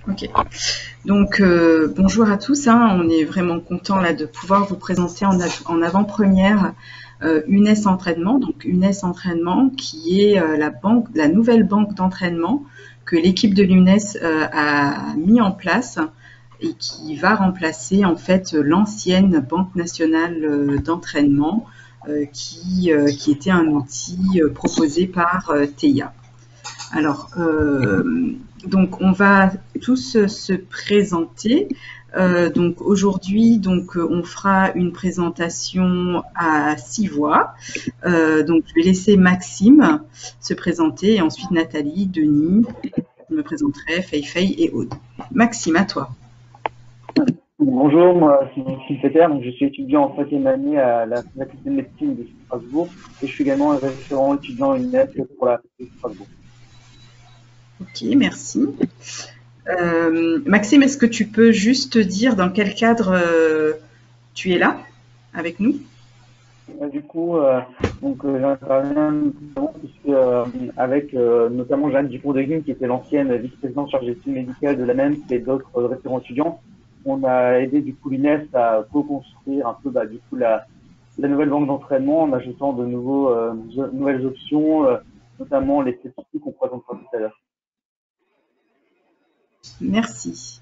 Ok. Donc, bonjour à tous. On est vraiment content là de pouvoir vous présenter en avant-première UNES Entraînement. Donc, UNES Entraînement qui est la nouvelle banque d'entraînement que l'équipe de l'UNES a mis en place et qui va remplacer en fait l'ancienne Banque nationale d'entraînement qui était un outil proposé par TEIA. Alors, donc on va tous se présenter. Donc aujourd'hui, on fera une présentation à 6 voix. Donc je vais laisser Maxime se présenter et ensuite Nathalie, Denis, je me présenterai, Fei et Aude. Maxime, à toi. Bonjour, moi c'est Maxime Peter, donc je suis étudiant en 5e année à la faculté de médecine de Strasbourg et je suis également un référent étudiant UNES pour la faculté de Strasbourg. Ok, merci. Maxime, est-ce que tu peux juste dire dans quel cadre tu es là avec nous? Du coup, j'interviens avec notamment Jeanne Dupont-de Guignes, qui était l'ancienne vice-présidente chargée d'études médicales de la MEMS et d'autres référents étudiants. On a aidé du coup l'UNES à co-construire un peu la nouvelle banque d'entraînement en ajoutant de nouvelles options, notamment les statistiques qu'on présentera tout à l'heure. Merci.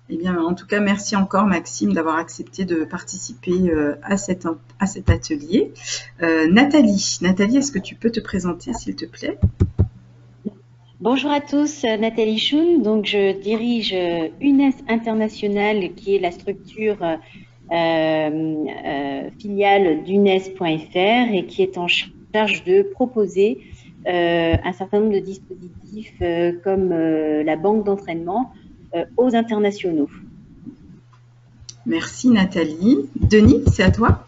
Eh bien, en tout cas, merci encore Maxime d'avoir accepté de participer à cet atelier. Nathalie, est-ce que tu peux te présenter s'il te plaît? Bonjour à tous, Nathalie Choun. Donc, je dirige UNES International, qui est la structure filiale d'UNES.fr et qui est en charge de proposer un certain nombre de dispositifs comme la banque d'entraînement aux internationaux. Merci Nathalie. Denis, c'est à toi.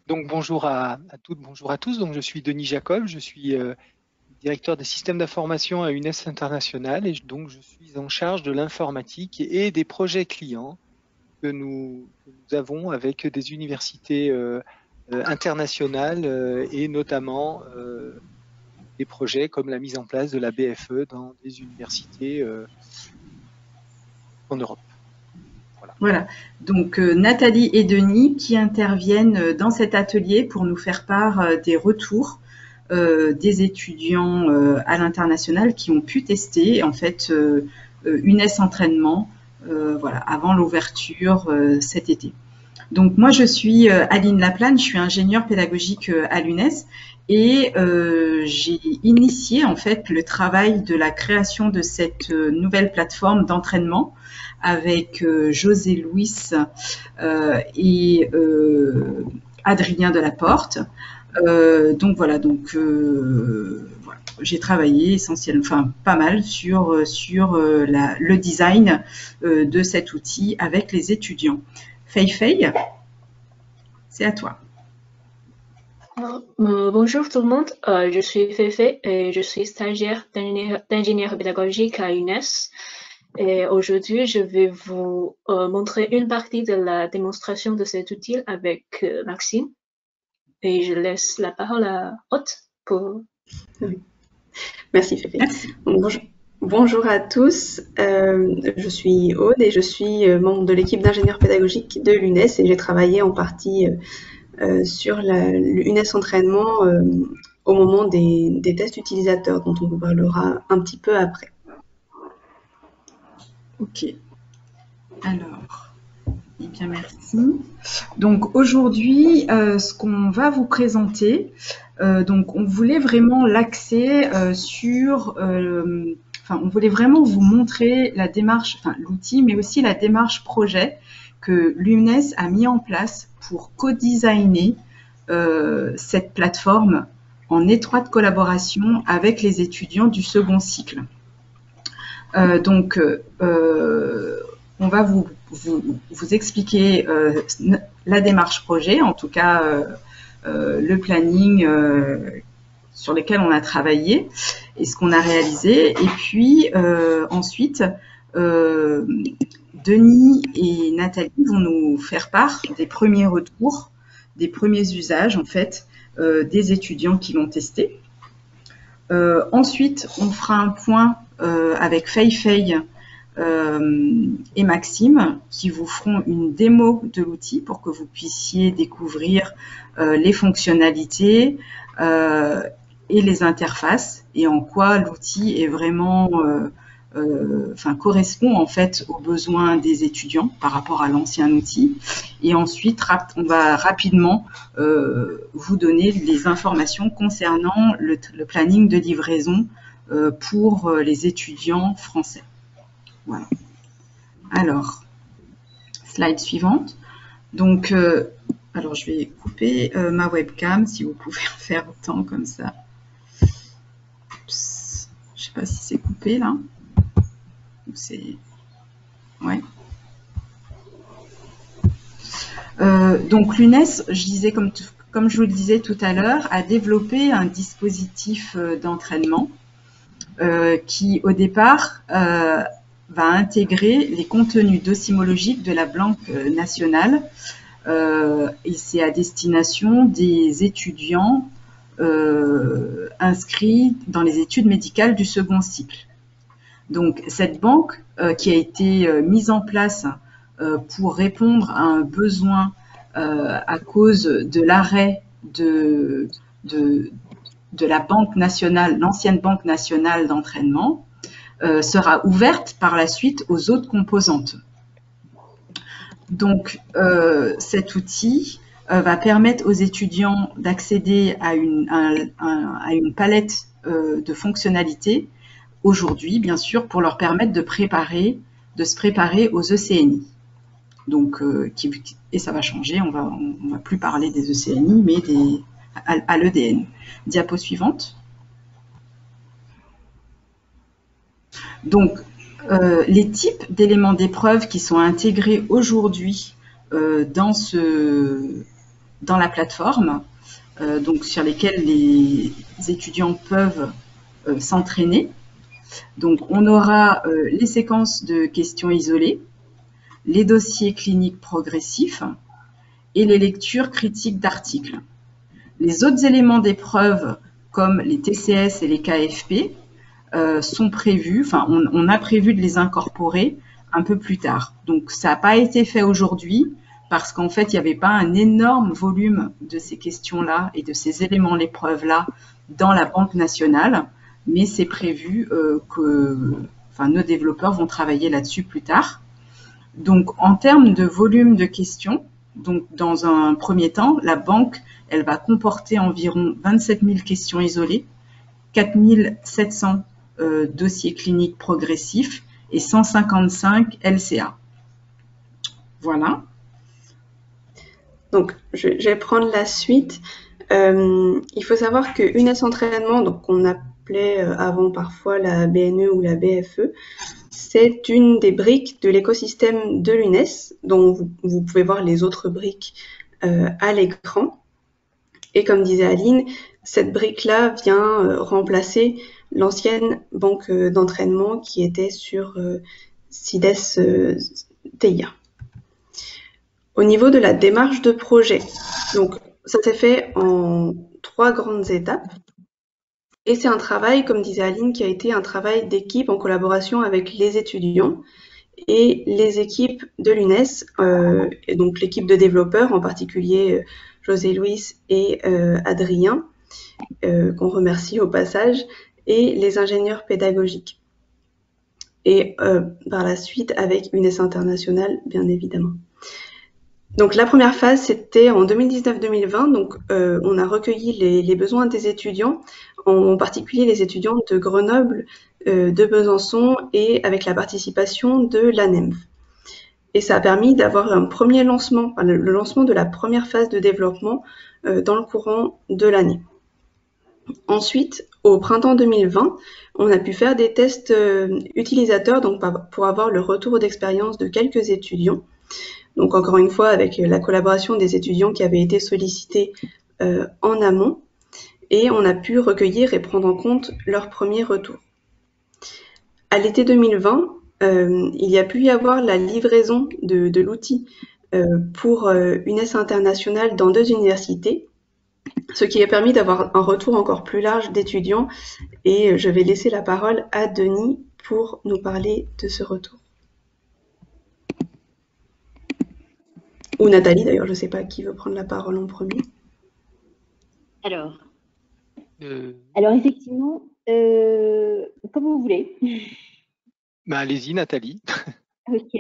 Donc bonjour à toutes, bonjour à tous. Donc je suis Denis Jacob, je suis directeur des systèmes d'information à UNES International et donc je suis en charge de l'informatique et des projets clients que nous avons avec des universités internationales et notamment des projets comme la mise en place de la BFE dans des universités en Europe. Voilà. Donc Nathalie et Denis qui interviennent dans cet atelier pour nous faire part des retours des étudiants à l'international qui ont pu tester en fait UNES Entraînement voilà, avant l'ouverture cet été. Donc moi je suis Aline Laplane, je suis ingénieure pédagogique à l'UNES et j'ai initié en fait le travail de la création de cette nouvelle plateforme d'entraînement avec José Louis et Adrien Delaporte. Donc voilà, voilà. J'ai travaillé pas mal sur le design de cet outil avec les étudiants. Fei, c'est à toi. Bonjour tout le monde, je suis Fei et je suis stagiaire d'ingénieur pédagogique à UNES. Et aujourd'hui, je vais vous montrer une partie de la démonstration de cet outil avec Maxime. Et je laisse la parole à Aude pour... Merci Fei. Bonjour à tous, je suis Aude et je suis membre de l'équipe d'ingénieurs pédagogiques de l'UNES et j'ai travaillé en partie sur l'UNES Entraînement au moment des tests utilisateurs dont on vous parlera un petit peu après. Ok. Alors, eh bien merci. Donc aujourd'hui, ce qu'on va vous présenter, donc on voulait vraiment l'axer sur... on voulait vraiment vous montrer la démarche, l'outil, mais aussi la démarche projet que l'UNES a mis en place pour co-designer cette plateforme en étroite collaboration avec les étudiants du second cycle. On va vous expliquer la démarche projet, en tout cas le planning sur lequel on a travaillé et ce qu'on a réalisé. Et puis ensuite, Denis et Nathalie vont nous faire part des premiers retours, des premiers usages en fait des étudiants qui l'ont testé. Ensuite, on fera un point avec Fei et Maxime qui vous feront une démo de l'outil pour que vous puissiez découvrir les fonctionnalités et les interfaces et en quoi l'outil est vraiment correspond en fait aux besoins des étudiants par rapport à l'ancien outil. Et ensuite, on va rapidement vous donner les informations concernant le planning de livraison pour les étudiants français. Voilà. Alors, slide suivante. Donc, alors je vais couper ma webcam si vous pouvez en faire autant comme ça. Oups. Je ne sais pas si c'est coupé là. Ouais. Donc l'UNES, je disais comme je vous le disais tout à l'heure, a développé un dispositif d'entraînement qui au départ va intégrer les contenus docimologiques de la banque nationale et c'est à destination des étudiants inscrits dans les études médicales du second cycle. Donc cette banque qui a été mise en place pour répondre à un besoin à cause de l'arrêt de la banque nationale, l'ancienne banque nationale d'entraînement, sera ouverte par la suite aux autres composantes. Donc cet outil va permettre aux étudiants d'accéder à une palette de fonctionnalités aujourd'hui, bien sûr, pour leur permettre de se préparer aux ECNI. Donc, et ça va changer, on va plus parler des ECNI, mais à l'EDN. Diapo suivante. Donc, les types d'éléments d'épreuve qui sont intégrés aujourd'hui dans la plateforme, donc sur lesquels les étudiants peuvent s'entraîner. Donc, on aura les séquences de questions isolées, les dossiers cliniques progressifs et les lectures critiques d'articles. Les autres éléments d'épreuve, comme les TCS et les KFP, sont prévus, on a prévu de les incorporer un peu plus tard. Donc, ça n'a pas été fait aujourd'hui parce qu'en fait, il n'y avait pas un énorme volume de ces questions-là et de ces éléments d'épreuve-là dans la Banque nationale, mais c'est prévu que nos développeurs vont travailler là-dessus plus tard. Donc, en termes de volume de questions, donc dans un premier temps, la banque, elle va comporter environ 27 000 questions isolées, 4 700 dossiers cliniques progressifs et 155 LCA. Voilà. Donc, je vais prendre la suite. Il faut savoir que UNES Entraînement, donc on appelait avant parfois la BNE ou la BFE, c'est une des briques de l'écosystème de l'UNES, dont vous pouvez voir les autres briques à l'écran. Et comme disait Aline, cette brique-là vient remplacer l'ancienne banque d'entraînement qui était sur CIDES TIA. Au niveau de la démarche de projet, donc ça s'est fait en 3 grandes étapes. Et c'est un travail, comme disait Aline, qui a été un travail d'équipe en collaboration avec les étudiants et les équipes de l'UNES, et donc l'équipe de développeurs, en particulier José-Louis et Adrien, qu'on remercie au passage, et les ingénieurs pédagogiques. Et par la suite avec UNES International, bien évidemment. Donc la première phase, c'était en 2019-2020. Donc on a recueilli les besoins des étudiants, en particulier les étudiants de Grenoble, de Besançon et avec la participation de l'ANEMF. Et ça a permis d'avoir un premier lancement, le lancement de la première phase de développement dans le courant de l'année. Ensuite, au printemps 2020, on a pu faire des tests utilisateurs donc pour avoir le retour d'expérience de quelques étudiants. Donc encore une fois, avec la collaboration des étudiants qui avaient été sollicités en amont, et on a pu recueillir et prendre en compte leurs premiers retours. À l'été 2020, il y a pu y avoir la livraison de l'outil pour UNES International dans 2 universités, ce qui a permis d'avoir un retour encore plus large d'étudiants, et je vais laisser la parole à Denis pour nous parler de ce retour. ou Nathalie d'ailleurs, je ne sais pas qui veut prendre la parole en premier. Alors effectivement, comme vous voulez. Allez-y, Nathalie. Ok.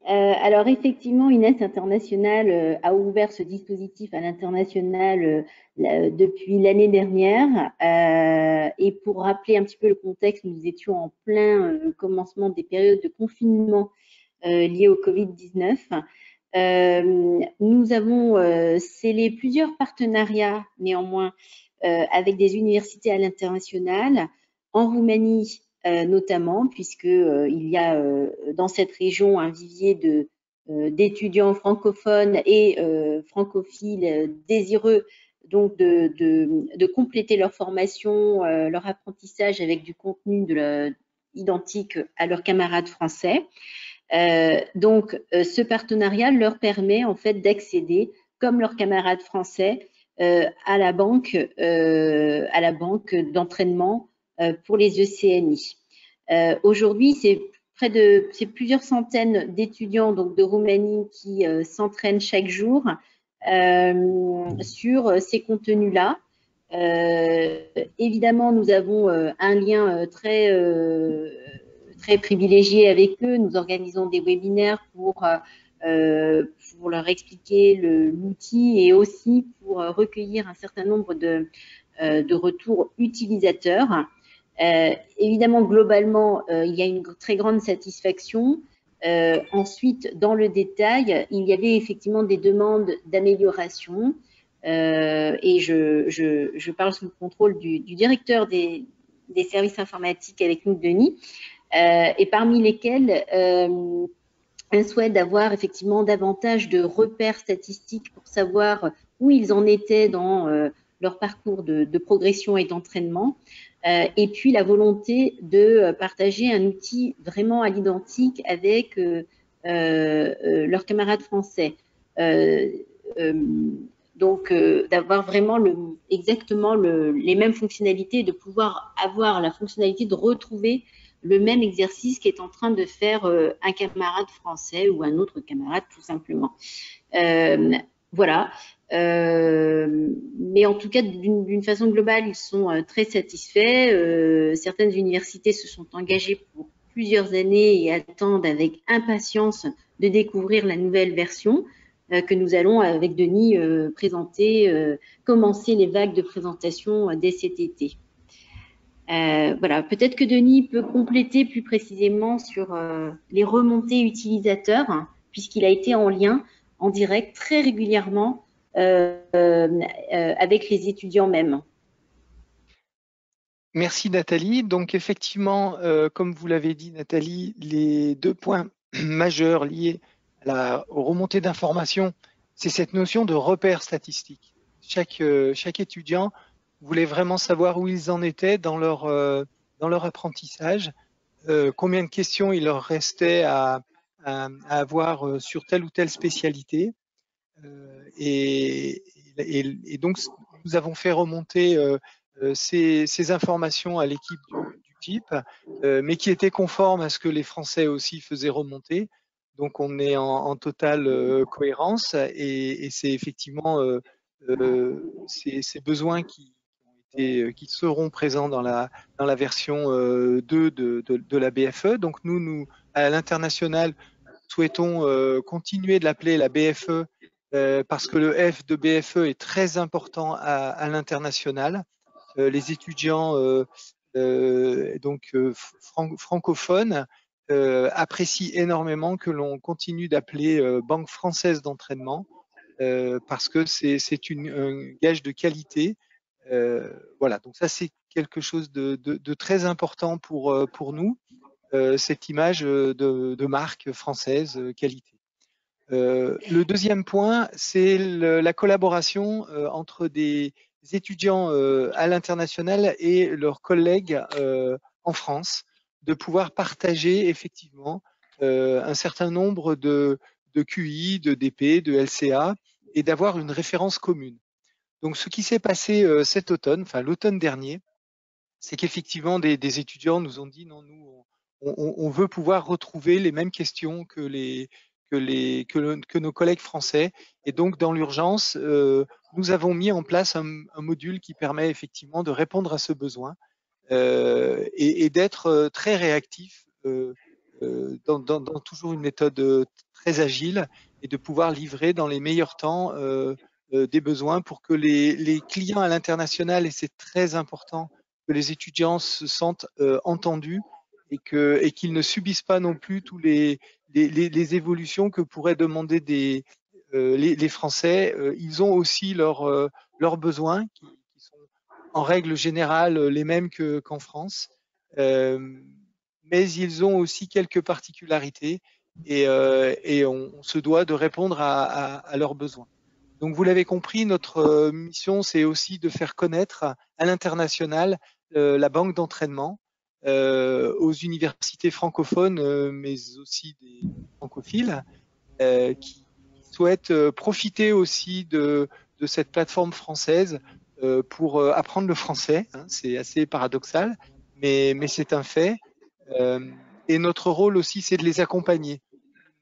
Alors effectivement, Inès International a ouvert ce dispositif à l'international depuis l'année dernière. Et pour rappeler un petit peu le contexte, nous étions en plein commencement des périodes de confinement liées au Covid-19. Nous avons scellé plusieurs partenariats néanmoins avec des universités à l'international, en Roumanie notamment, puisqu'il y a dans cette région un vivier d'étudiants francophones et francophiles désireux donc de compléter leur formation, leur apprentissage avec du contenu identique à leurs camarades français. Ce partenariat leur permet en fait d'accéder, comme leurs camarades français, à la banque d'entraînement pour les ECNI. Aujourd'hui, c'est plusieurs centaines d'étudiants donc de Roumanie qui s'entraînent chaque jour sur ces contenus-là. Évidemment, nous avons un lien très privilégié avec eux. Nous organisons des webinaires pour leur expliquer l'outil et aussi pour recueillir un certain nombre de retours utilisateurs. Évidemment, globalement, il y a une très grande satisfaction. Ensuite, dans le détail, il y avait effectivement des demandes d'amélioration. Et je parle sous le contrôle du directeur des services informatiques avec nous, Denis, et parmi lesquels un souhait d'avoir effectivement davantage de repères statistiques pour savoir où ils en étaient dans leur parcours de progression et d'entraînement, et puis la volonté de partager un outil vraiment à l'identique avec leurs camarades français. Donc, d'avoir vraiment exactement les mêmes fonctionnalités, de pouvoir avoir la fonctionnalité de retrouver le même exercice qu'est en train de faire un camarade français ou un autre camarade, tout simplement. Voilà. Mais en tout cas, d'une façon globale, ils sont très satisfaits. Certaines universités se sont engagées pour plusieurs années et attendent avec impatience de découvrir la nouvelle version que nous allons, avec Denis, commencer les vagues de présentation dès cet été. Voilà, peut-être que Denis peut compléter plus précisément sur les remontées utilisateurs, hein, puisqu'il a été en lien, en direct, très régulièrement avec les étudiants même. Merci Nathalie. Donc effectivement, comme vous l'avez dit Nathalie, les deux points majeurs liés aux remontées d'informations, c'est cette notion de repère statistique. Chaque étudiant voulait vraiment savoir où ils en étaient dans leur apprentissage, combien de questions il leur restait à avoir sur telle ou telle spécialité. Et donc, nous avons fait remonter ces informations à l'équipe du type, mais qui étaient conformes à ce que les Français aussi faisaient remonter. Donc, on est en totale cohérence et c'est effectivement ces besoins qui seront présents dans la version 2 de la BFE. Donc, nous à l'international, souhaitons continuer de l'appeler la BFE parce que le F de BFE est très important à l'international. Les étudiants francophones apprécient énormément que l'on continue d'appeler Banque française d'entraînement parce que c'est un gage de qualité. Voilà, donc ça c'est quelque chose de très important pour nous, cette image de marque française qualité. Le deuxième point, c'est la collaboration entre des étudiants à l'international et leurs collègues en France, de pouvoir partager effectivement un certain nombre de QI, de DP, de LCA et d'avoir une référence commune. Donc, ce qui s'est passé cet automne, enfin l'automne dernier, c'est qu'effectivement des étudiants nous ont dit non, nous on veut pouvoir retrouver les mêmes questions que que nos collègues français. Et donc, dans l'urgence, nous avons mis en place un module qui permet effectivement de répondre à ce besoin et d'être très réactif dans toujours une méthode très agile et de pouvoir livrer dans les meilleurs temps des besoins pour que les clients à l'international, et c'est très important, que les étudiants se sentent entendus et qu'ils ne subissent pas non plus tous les évolutions que pourraient demander les Français. Ils ont aussi leurs besoins qui sont en règle générale les mêmes qu'en France. Mais ils ont aussi quelques particularités et on se doit de répondre à leurs besoins. Donc, vous l'avez compris, notre mission, c'est aussi de faire connaître à l'international la banque d'entraînement aux universités francophones, mais aussi des francophiles qui souhaitent profiter aussi de cette plateforme française pour apprendre le français. Hein, c'est assez paradoxal, mais c'est un fait. Et notre rôle aussi, c'est de les accompagner.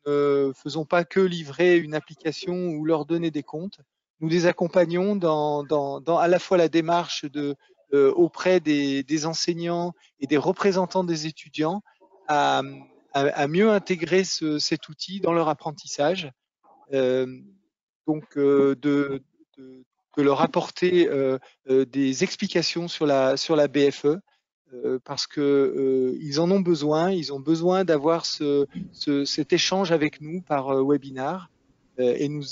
Nous ne faisons pas que livrer une application ou leur donner des comptes. Nous les accompagnons dans à la fois la démarche auprès des enseignants et des représentants des étudiants à mieux intégrer cet outil dans leur apprentissage. Donc, de leur apporter des explications sur la BFE, parce qu'ils en ont besoin. Ils ont besoin d'avoir cet échange avec nous par webinar et nous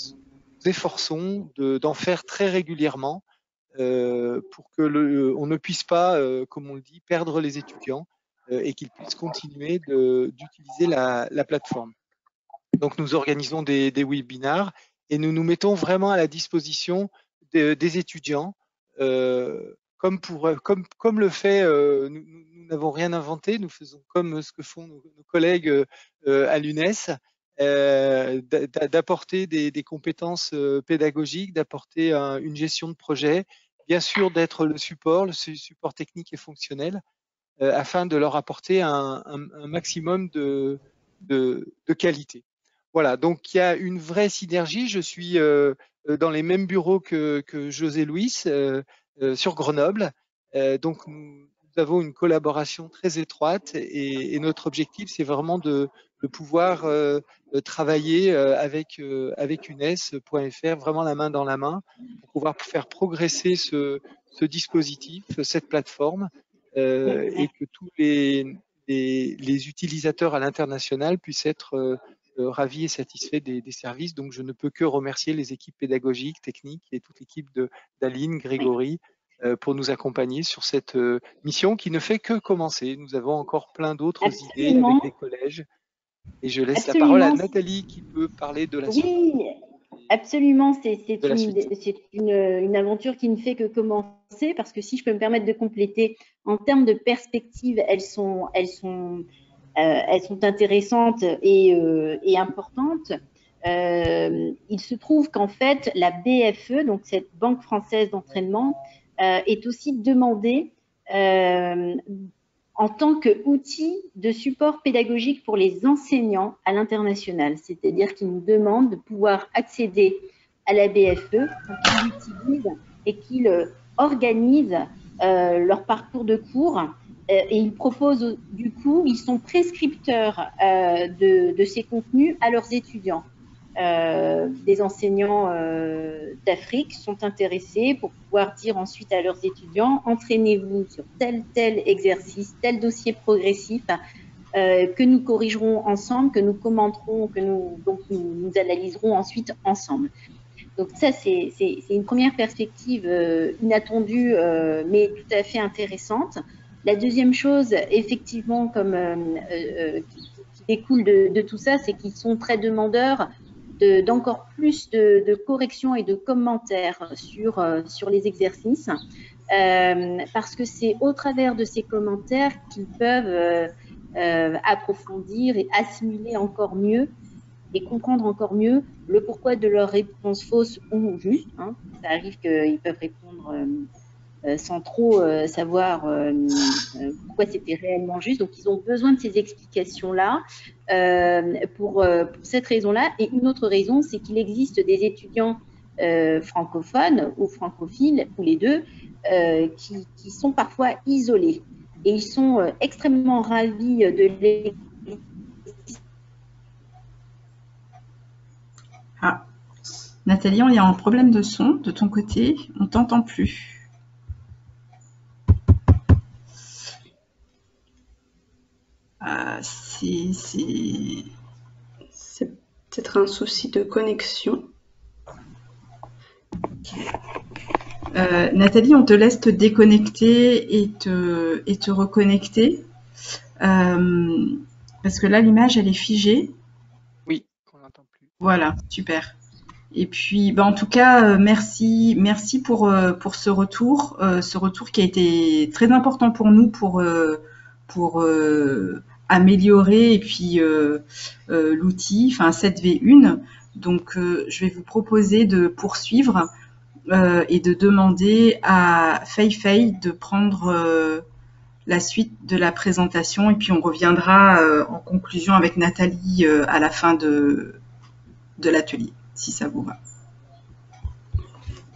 efforçons d'en faire très régulièrement pour que on ne puisse pas, comme on le dit, perdre les étudiants et qu'ils puissent continuer d'utiliser la plateforme. Donc, nous organisons des webinars et nous nous mettons vraiment à la disposition des étudiants, comme le fait, nous n'avons rien inventé, nous faisons comme ce que font nos collègues à l'UNES, d'apporter des compétences pédagogiques, d'apporter une gestion de projet, bien sûr d'être le support technique et fonctionnel, afin de leur apporter un maximum de qualité. Voilà, donc il y a une vraie synergie. Je suis dans les mêmes bureaux que José Luis sur Grenoble. Donc nous avons une collaboration très étroite et notre objectif, c'est vraiment de pouvoir travailler avec UNES.fr, vraiment la main dans la main, pour pouvoir faire progresser ce dispositif, cette plateforme, et que tous les utilisateurs à l'international puissent être ravis et satisfaits des services. Donc, je ne peux que remercier les équipes pédagogiques, techniques et toute l'équipe d'Aline, Grégory pour nous accompagner sur cette mission qui ne fait que commencer. Nous avons encore plein d'autres idées avec les collèges. Et je laisse la parole à Nathalie qui peut parler de la suite. Oui, absolument. C'est une aventure qui ne fait que commencer parce que si je peux me permettre de compléter, en termes de perspectives, elles sont intéressantes et importantes. Il se trouve qu'en fait, la BFE, donc cette Banque française d'entraînement, est aussi demandée en tant qu'outil de support pédagogique pour les enseignants à l'international. C'est-à-dire qu'ils nous demandent de pouvoir accéder à la BFE, qu'ils l'utilisent et qu'ils organisent leur parcours de cours. Et ils proposent, du coup, ils sont prescripteurs de ces contenus à leurs étudiants. Des enseignants d'Afrique sont intéressés pour pouvoir dire ensuite à leurs étudiants, entraînez-vous sur tel exercice, tel dossier progressif que nous corrigerons ensemble, que nous commenterons, que nous analyserons ensuite ensemble. Donc ça, c'est une première perspective inattendue, mais tout à fait intéressante. La deuxième chose, effectivement, qui découle de tout ça, c'est qu'ils sont très demandeurs d'encore plus de corrections et de commentaires sur les exercices, parce que c'est au travers de ces commentaires qu'ils peuvent approfondir et assimiler encore mieux et comprendre encore mieux le pourquoi de leurs réponses fausses ou justes. Hein. Ça arrive qu'ils peuvent répondre sans trop savoir pourquoi c'était réellement juste. Donc, ils ont besoin de ces explications-là pour cette raison-là. Et une autre raison, c'est qu'il existe des étudiants francophones ou francophiles, ou les deux, qui sont parfois isolés. Et ils sont extrêmement ravis de l'existence. Ah, Nathalie, il y a un problème de son de ton côté, on t'entend plus. C'est peut-être un souci de connexion. Nathalie, on te laisse te déconnecter et te reconnecter. Parce que là, l'image, elle est figée. Oui, on n'entend plus. Voilà, super. Et puis, en tout cas, merci pour ce retour qui a été très important pour nous pour améliorer et puis l'outil, enfin 7V1. Donc, je vais vous proposer de poursuivre et de demander à Fei de prendre la suite de la présentation et puis on reviendra en conclusion avec Nathalie à la fin de l'atelier, si ça vous va.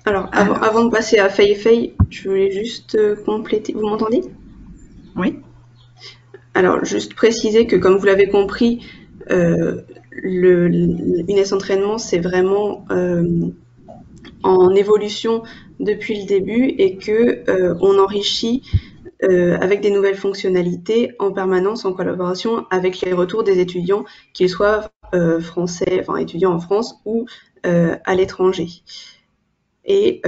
Alors, avant de passer à Fei, je voulais juste compléter. Vous m'entendez? Oui. Alors, juste préciser que, comme vous l'avez compris, l'UNES entraînement, c'est vraiment en évolution depuis le début et que on enrichit avec des nouvelles fonctionnalités en permanence en collaboration avec les retours des étudiants, qu'ils soient français, enfin étudiants en France ou à l'étranger. Et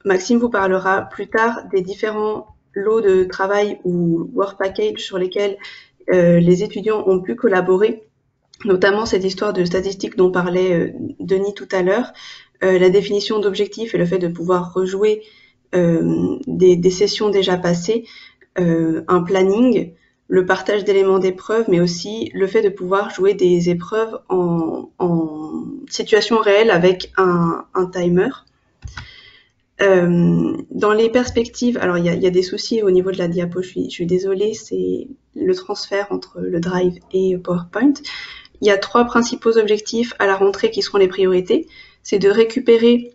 Maxime vous parlera plus tard des différents lots de travail ou work package sur lesquels les étudiants ont pu collaborer, notamment cette histoire de statistiques dont parlait Denis tout à l'heure, la définition d'objectifs et le fait de pouvoir rejouer des sessions déjà passées, un planning, le partage d'éléments d'épreuves, mais aussi le fait de pouvoir jouer des épreuves en situation réelle avec un timer. Dans les perspectives, alors il y a des soucis au niveau de la diapo, je suis désolée, c'est le transfert entre le Drive et PowerPoint. Il y a 3 principaux objectifs à la rentrée qui seront les priorités. C'est de récupérer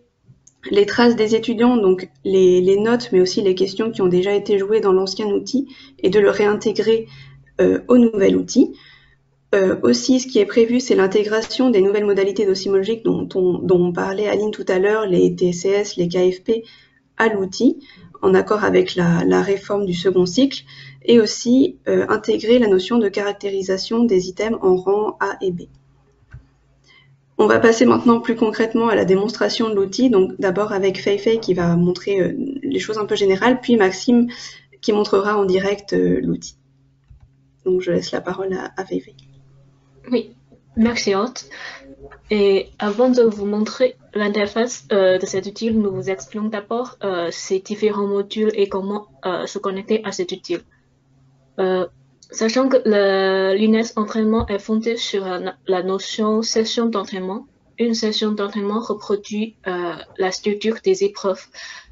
les traces des étudiants, donc les notes, mais aussi les questions qui ont déjà été jouées dans l'ancien outil, et de le réintégrer au nouvel outil. Aussi, ce qui est prévu, c'est l'intégration des nouvelles modalités d'osmologique dont parlait Aline tout à l'heure, les TSS, les KFP, à l'outil, en accord avec la réforme du second cycle, et aussi intégrer la notion de caractérisation des items en rang A et B. On va passer maintenant plus concrètement à la démonstration de l'outil, donc d'abord avec Fei qui va montrer les choses un peu générales, puis Maxime qui montrera en direct l'outil. Donc je laisse la parole à Fei. Oui, merci Haute. Et avant de vous montrer l'interface de cet outil, nous vous expliquons d'abord ces différents modules et comment se connecter à cet outil. Sachant que l'UNES entraînement est fondé sur la notion session d'entraînement, une session d'entraînement reproduit la structure des épreuves.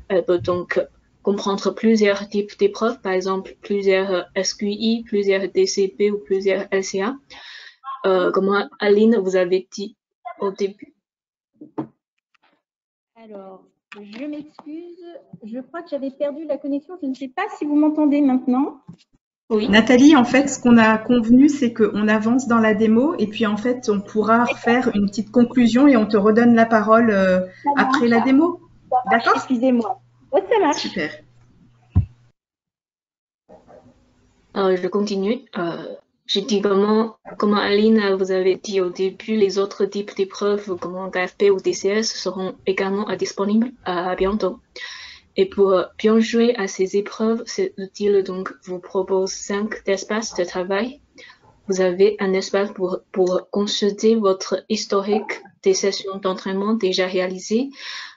Elle peut donc comprendre plusieurs types d'épreuves, par exemple plusieurs SQI, plusieurs DCP ou plusieurs LCA. Comme Aline vous avez dit au début. Alors, je m'excuse, je crois que j'avais perdu la connexion, je ne sais pas si vous m'entendez maintenant. Oui. Nathalie, en fait, ce qu'on a convenu, c'est qu'on avance dans la démo et puis en fait, on pourra faire une petite conclusion et on te redonne la parole après la démo. D'accord ? Excusez-moi. Ouais, ça marche. Super. Je continue. Je dis comment Aline vous avez dit au début, les autres types d'épreuves comme KFP ou DCS seront également disponibles à bientôt. Et pour bien jouer à ces épreuves, cet outil donc vous propose 5 espaces de travail. Vous avez un espace pour consulter votre historique des sessions d'entraînement déjà réalisées,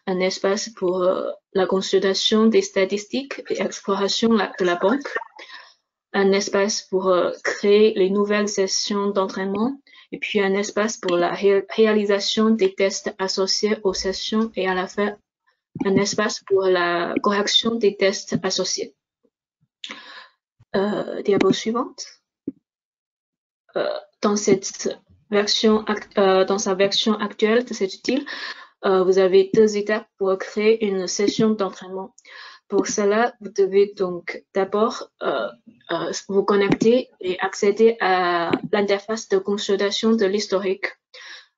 un espace pour la consultation des statistiques et exploration de la banque, un espace pour créer les nouvelles sessions d'entraînement, et puis un espace pour la réalisation des tests associés aux sessions et à la fin, un espace pour la correction des tests associés. Diapo suivante. Dans sa version actuelle de cet outil, vous avez 2 étapes pour créer une session d'entraînement. Pour cela, vous devez donc d'abord vous connecter et accéder à l'interface de consultation de l'historique.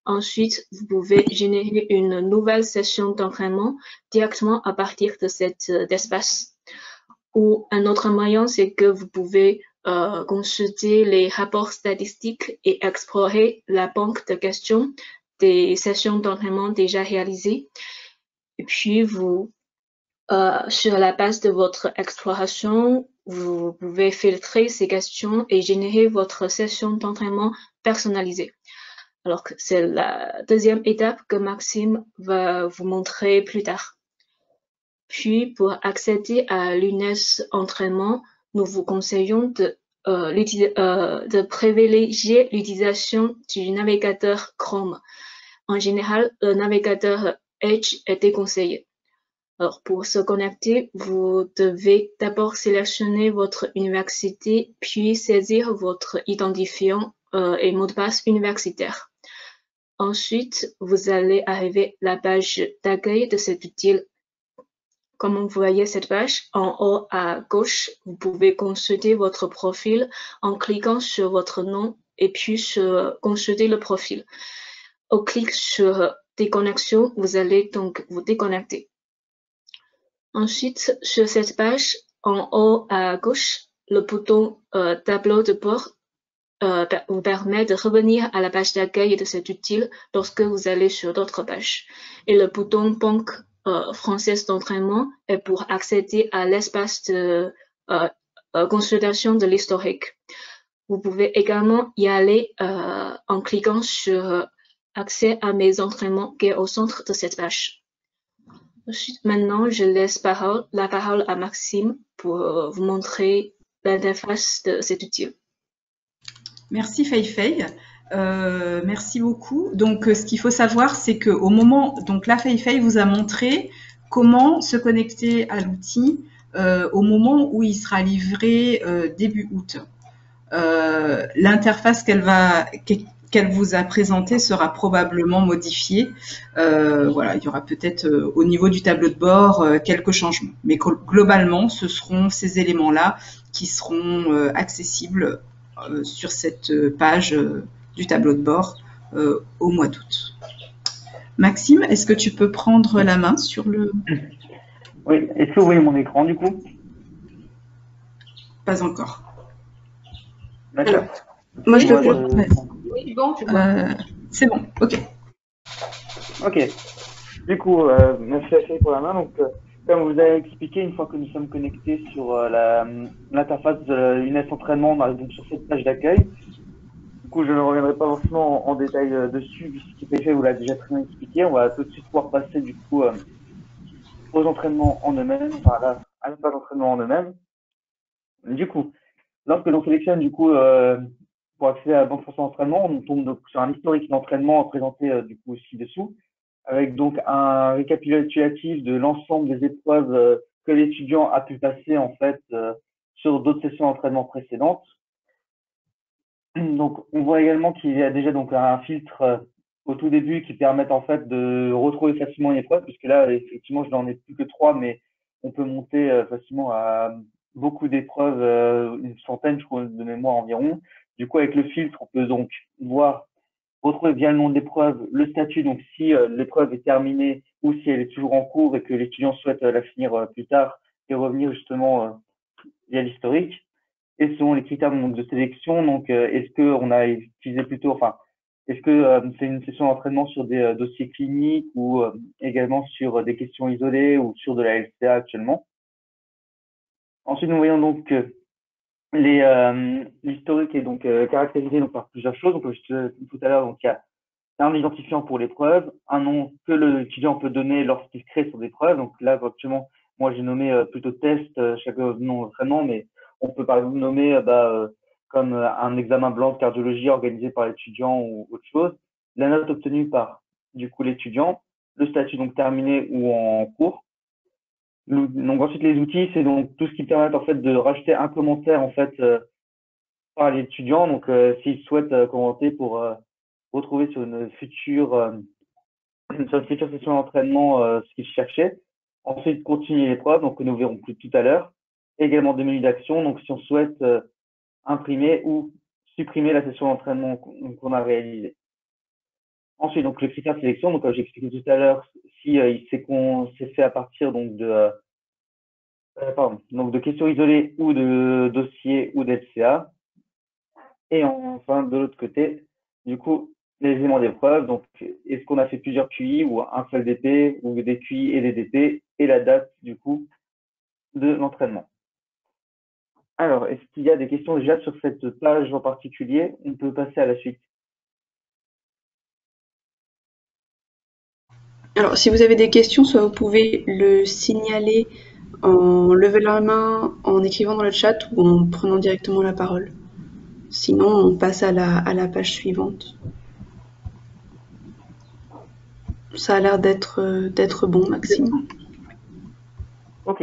Ensuite, vous pouvez générer une nouvelle session d'entraînement directement à partir de cet espace. Ou un autre moyen, c'est que vous pouvez consulter les rapports statistiques et explorer la banque de questions des sessions d'entraînement déjà réalisées. Et puis, vous, sur la base de votre exploration, vous pouvez filtrer ces questions et générer votre session d'entraînement personnalisée. Alors que c'est la deuxième étape que Maxime va vous montrer plus tard. Puis, pour accéder à l'UNES entraînement, nous vous conseillons de privilégier l'utilisation du navigateur Chrome. En général, le navigateur Edge est déconseillé. Alors, pour se connecter, vous devez d'abord sélectionner votre université, puis saisir votre identifiant et mot de passe universitaire. Ensuite, vous allez arriver à la page d'accueil de cet outil. Comme vous voyez cette page, en haut à gauche, vous pouvez consulter votre profil en cliquant sur votre nom et puis sur consulter le profil. Au clic sur déconnexion, vous allez donc vous déconnecter. Ensuite, sur cette page, en haut à gauche, le bouton tableau de bord vous permet de revenir à la page d'accueil de cet outil lorsque vous allez sur d'autres pages. Et le bouton banque française d'entraînement est pour accéder à l'espace de consultation de l'historique. Vous pouvez également y aller en cliquant sur accès à mes entraînements qui est au centre de cette page. Ensuite, maintenant, je laisse la parole à Maxime pour vous montrer l'interface de cet outil. Merci Fei-Fei. Merci beaucoup. Donc, ce qu'il faut savoir, c'est qu'au moment, donc là, Fei-Fei vous a montré comment se connecter à l'outil au moment où il sera livré début août. L'interface qu'elle vous a présentée sera probablement modifiée. Voilà, il y aura peut-être au niveau du tableau de bord quelques changements. Mais globalement, ce seront ces éléments-là qui seront accessibles sur cette page du tableau de bord au mois d'août. Maxime, est-ce que tu peux prendre la main sur le... Oui, est-ce que vous voyez mon écran du coup? Pas encore. D'accord. Moi, je Moi, peux. Oui, bon, tu vois. C'est bon, ok. Ok. Du coup, merci Achille pour la main. Donc, comme vous avez expliqué, une fois que nous sommes connectés sur l'interface de l'UNES entraînement, on arrive donc sur cette page d'accueil. Du coup, je ne reviendrai pas forcément en détail dessus, puisque PF vous l'a déjà très bien expliqué. On va tout de suite pouvoir passer du coup aux entraînements en eux-mêmes, enfin à la page d'entraînement en eux-mêmes. Du coup, lorsque l'on sélectionne du coup pour accéder à la banque française d'entraînement, on tombe donc sur un historique d'entraînement présenté du coup ci-dessous, avec donc un récapitulatif de l'ensemble des épreuves que l'étudiant a pu passer en fait sur d'autres sessions d'entraînement précédentes. Donc, on voit également qu'il y a déjà donc un filtre au tout début qui permet en fait de retrouver facilement une épreuve, puisque là, effectivement, je n'en ai plus que 3, mais on peut monter facilement à beaucoup d'épreuves, une centaine, je crois, de mémoire environ. Du coup, avec le filtre, on peut donc retrouver via le nom de l'épreuve, le statut, donc si l'épreuve est terminée ou si elle est toujours en cours et que l'étudiant souhaite la finir plus tard et revenir justement via l'historique. Et selon les critères donc, de sélection, donc est-ce que on a utilisé plutôt, enfin, est-ce que c'est une session d'entraînement sur des dossiers cliniques ou également sur des questions isolées ou sur de la LCA actuellement. Ensuite, nous voyons donc que l'historique est donc caractérisé donc par plusieurs choses. Donc, je disais tout à l'heure, donc il y a un identifiant pour l'épreuve, un nom que l'étudiant peut donner lorsqu'il crée son épreuve. Donc là, actuellement, moi j'ai nommé plutôt test chaque nom d'entraînement, mais on peut par exemple nommer comme un examen blanc de cardiologie organisé par l'étudiant ou autre chose. La note obtenue par du coup l'étudiant, le statut donc terminé ou en cours, Donc ensuite les outils, c'est donc tout ce qui permet en fait de rajouter un commentaire en fait par l'étudiant. Donc s'il souhaite commenter pour retrouver sur une future session d'entraînement ce qu'il cherchait. Ensuite continuer l'épreuve, donc que nous verrons plus tout à l'heure. Également des menus d'action, donc si on souhaite imprimer ou supprimer la session d'entraînement qu'on a réalisée. Ensuite, donc le critère de sélection, donc comme j'ai expliqué tout à l'heure, si c'est fait à partir donc donc de questions isolées ou de dossiers ou d'LCA. Et enfin, de l'autre côté, du coup, les éléments d'épreuve. Donc, est-ce qu'on a fait plusieurs QI ou un seul DP ou des QI et des DP et la date, du coup, de l'entraînement. Alors, est-ce qu'il y a des questions déjà sur cette page en particulier? On peut passer à la suite. Alors, si vous avez des questions, soit vous pouvez le signaler en levant la main, en écrivant dans le chat ou en prenant directement la parole. Sinon, on passe à la page suivante. Ça a l'air d'être bon, Maxime. Ok.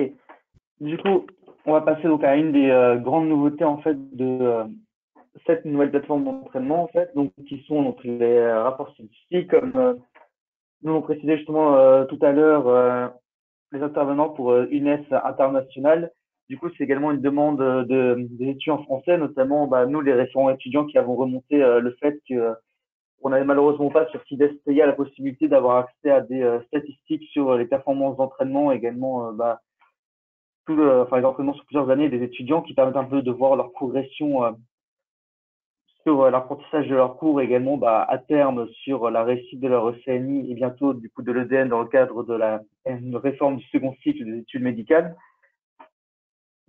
Du coup, on va passer donc à une des grandes nouveautés en fait de cette nouvelle plateforme d'entraînement en fait, donc qui sont donc les rapports statistiques comme nous l'ont précisé justement tout à l'heure les intervenants pour UNES International. Du coup, c'est également une demande des étudiants français, notamment nous, les référents étudiants, qui avons remonté le fait que on n'avait malheureusement pas sur CIDES-PIA la possibilité d'avoir accès à des statistiques sur les performances d'entraînement, également les entraînements sur plusieurs années des étudiants qui permettent un peu de voir leur progression sur l'apprentissage de leurs cours, également à terme sur la réussite de leur ECNI et bientôt du coup de l'EDN dans le cadre de la réforme du second cycle des études médicales.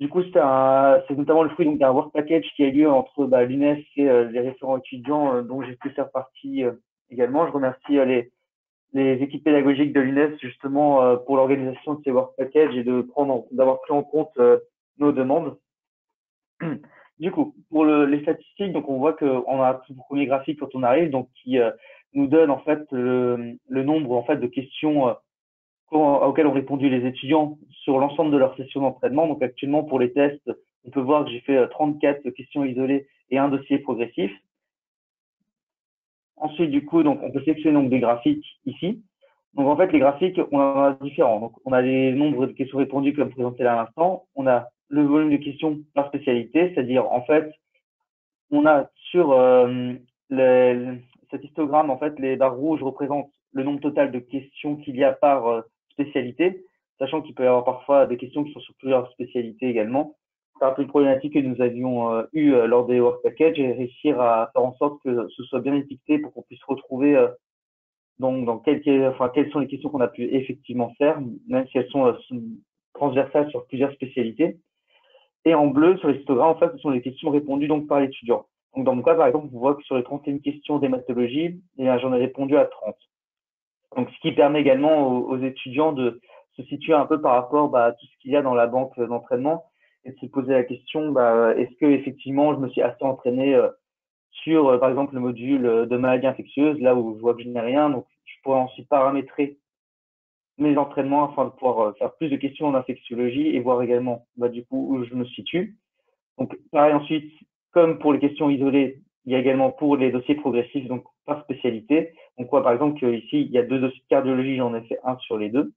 Du coup, c'est notamment le fruit d'un work package qui a eu lieu entre l'UNES et les référents étudiants dont j'ai pu faire partie également. Je remercie les équipes pédagogiques de l'UNES justement pour l'organisation de ces work packages et d'avoir pris en compte nos demandes. Du coup, pour les statistiques, donc on voit qu'on a tout le premier graphique quand on arrive, donc qui nous donne en fait le nombre en fait de questions auxquelles ont répondu les étudiants sur l'ensemble de leur session d'entraînement. Donc actuellement pour les tests, on peut voir que j'ai fait 34 questions isolées et un dossier progressif. Ensuite, du coup, donc on peut sélectionner donc des graphiques ici. Donc en fait, les graphiques, on en a différents. Donc on a les nombres de questions répondues comme présenté là à l'instant. On a le volume de questions par spécialité, c'est-à-dire en fait, on a sur cet histogramme, en fait, les barres rouges représentent le nombre total de questions qu'il y a par spécialité, sachant qu'il peut y avoir parfois des questions qui sont sur plusieurs spécialités également. C'est un peu une problématique que nous avions eue lors des work packages et réussir à faire en sorte que ce soit bien étiqueté pour qu'on puisse retrouver quelles sont les questions qu'on a pu effectivement faire, même si elles sont transversales sur plusieurs spécialités. Et en bleu, sur les histogrammes, en fait, ce sont les questions répondues donc par l'étudiant. Donc, dans mon cas, par exemple, vous voyez que sur les 31 questions d'hématologie, j'en ai répondu à 30. Donc, ce qui permet également aux étudiants de se situer un peu par rapport à tout ce qu'il y a dans la banque d'entraînement et de se poser la question, est-ce que effectivement je me suis assez entraîné sur, par exemple, le module de maladies infectieuses, là où je vois que je n'ai rien. Donc, je pourrais ensuite paramétrer mes entraînements afin de pouvoir faire plus de questions en infectiologie et voir également du coup où je me situe. Donc pareil ensuite, comme pour les questions isolées, il y a également pour les dossiers progressifs, donc par spécialité. Donc par exemple ici il y a 2 dossiers de cardiologie, j'en ai fait un sur les 2.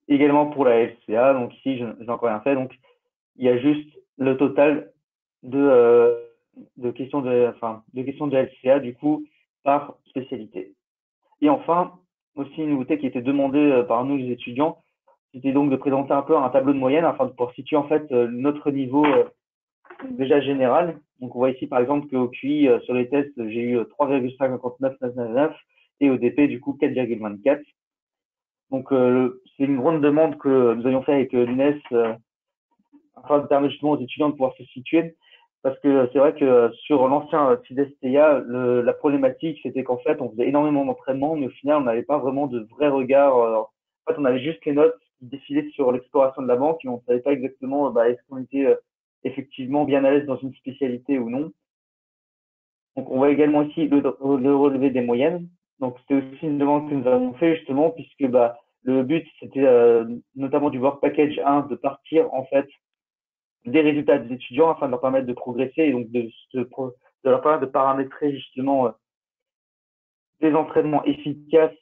Également pour la LCA, donc ici je n'ai encore rien fait, donc il y a juste le total de questions de LCA du coup par spécialité. Et enfin, aussi une nouveauté qui était demandée par nous les étudiants, c'était donc de présenter un peu un tableau de moyenne afin de pouvoir situer en fait notre niveau déjà général. Donc on voit ici par exemple qu'au QI sur les tests, j'ai eu 3,55999 et au DP du coup 4,24. Donc c'est une grande demande que nous avions fait avec l'UNES afin de permettre justement aux étudiants de pouvoir se situer. Parce que c'est vrai que sur l'ancien CIDES-PIA, la problématique, c'était qu'en fait, on faisait énormément d'entraînement, mais au final, on n'avait pas vraiment de vrai regard. En fait, on avait juste les notes qui défilaient sur l'exploration de la banque, et on ne savait pas exactement est-ce qu'on était effectivement bien à l'aise dans une spécialité ou non. Donc, on voit également ici le relevé des moyennes. Donc, c'était aussi une demande que nous avons fait justement, puisque le but, c'était notamment du Work Package 1 de partir en fait des résultats des étudiants afin de leur permettre de progresser et donc de leur permettre de paramétrer justement des entraînements efficaces